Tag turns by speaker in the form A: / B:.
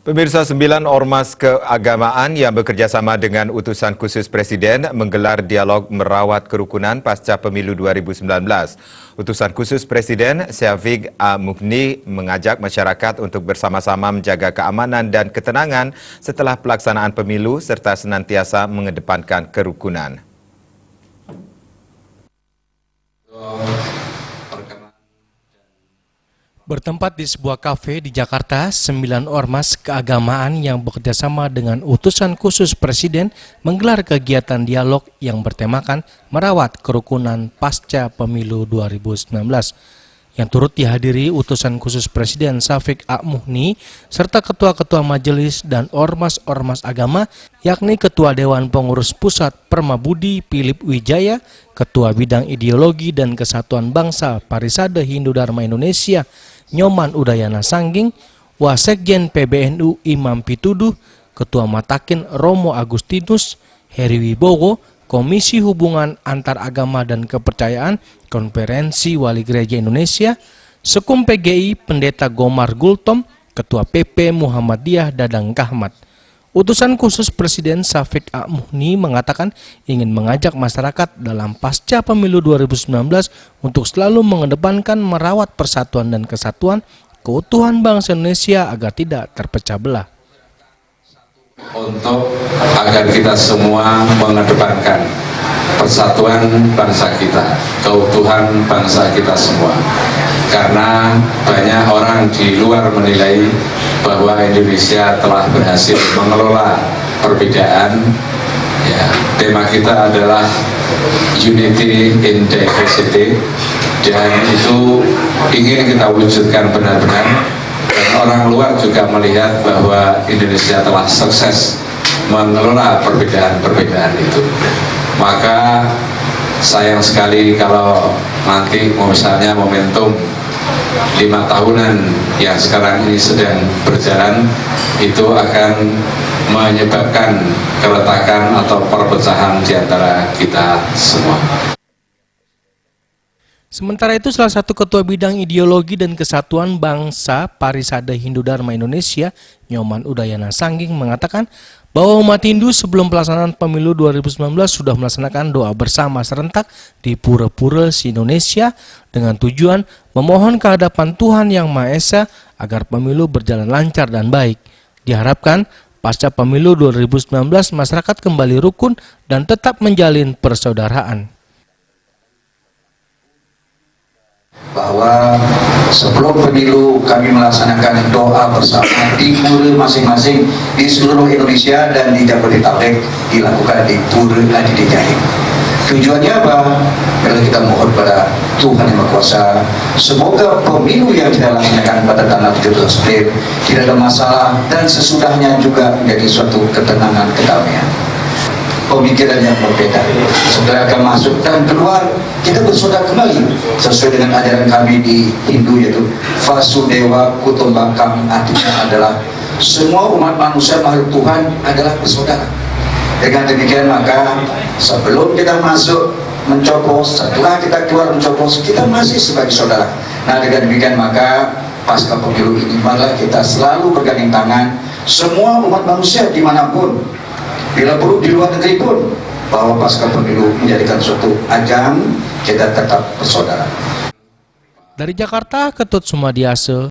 A: Pemirsa, 9 ormas keagamaan yang bekerja sama dengan utusan khusus Presiden menggelar dialog merawat kerukunan pasca pemilu 2019. Utusan khusus Presiden, Syafiq A. Muhni, mengajak masyarakat untuk bersama-sama menjaga keamanan dan ketenangan setelah pelaksanaan pemilu serta senantiasa mengedepankan kerukunan.
B: Bertempat di sebuah kafe di Jakarta, 9 ormas keagamaan yang bekerjasama dengan utusan khusus Presiden menggelar kegiatan dialog yang bertemakan merawat kerukunan pasca pemilu 2019. Yang turut dihadiri utusan khusus Presiden Syafiq A. Muhni serta ketua-ketua majelis dan ormas-ormas agama, yakni Ketua Dewan Pengurus Pusat Permabudi Philip Wijaya, Ketua Bidang Ideologi dan Kesatuan Bangsa Parisade Hindu Dharma Indonesia Nyoman Udayana Sangging, Wasekjen PBNU Imam Pituduh, Ketua Matakin Romo Agustinus, Heri Wibowo, Komisi Hubungan Antar Agama dan Kepercayaan Konferensi Wali Gereja Indonesia, Sekum PGI Pendeta Gomar Gultom, Ketua PP Muhammadiyah Dadang Kahmat. Utusan khusus Presiden Syafiq A. Muhni mengatakan ingin mengajak masyarakat dalam pasca pemilu 2019 untuk selalu mengedepankan merawat persatuan dan kesatuan keutuhan bangsa Indonesia agar tidak terpecah belah.
C: Untuk agar kita semua mengedepankan persatuan bangsa kita, keutuhan bangsa kita semua. Karena banyak orang di luar menilai bahwa Indonesia telah berhasil mengelola perbedaan. Ya, tema kita adalah Unity in Diversity, dan itu ingin kita wujudkan benar-benar. Dan orang luar juga melihat bahwa Indonesia telah sukses mengelola perbedaan-perbedaan itu. Maka sayang sekali kalau nanti misalnya momentum 5 tahunan yang sekarang ini sedang berjalan itu akan menyebabkan keretakan atau perpecahan di antara kita semua.
B: Sementara itu, salah satu Ketua Bidang Ideologi dan Kesatuan Bangsa Parisade Hindu Dharma Indonesia, Nyoman Udayana Sangging, mengatakan bahwa umat Hindu sebelum pelaksanaan pemilu 2019 sudah melaksanakan doa bersama serentak di pura-pura se-Indonesia dengan tujuan memohon kehadapan Tuhan Yang Maha Esa agar pemilu berjalan lancar dan baik. Diharapkan pasca pemilu 2019 masyarakat kembali rukun dan tetap menjalin persaudaraan.
D: Bahwa sebelum pemilu kami melaksanakan doa bersama di pura masing-masing di seluruh Indonesia, dan di Jabodetabek dilakukan di Pura Adi Jahit. Tujuannya apa? Kalau kita mohon pada Tuhan Yang Maha Kuasa, semoga pemilu yang kita laksanakan pada tanggal 17 April tidak ada masalah, dan sesudahnya juga menjadi suatu ketenangan, kedamaian. Pemikiran yang berbeda setelah akan masuk dan keluar, kita bersaudara kembali sesuai dengan ajaran kami di Hindu, yaitu Vasudewa Kutumbakam, artinya adalah semua umat manusia makhluk Tuhan adalah bersaudara. Dengan demikian maka sebelum kita masuk mencoblos, setelah kita keluar mencoblos, kita masih sebagai saudara. Nah, dengan demikian maka pasca pemilu ini malah kita selalu bergandeng tangan, semua umat manusia dimanapun, bila perlu di luar negeri pun, bahwa pasca pemilu menjadikan suatu ajang kita tetap bersaudara.
B: Dari Jakarta, Ketut Sumadiase.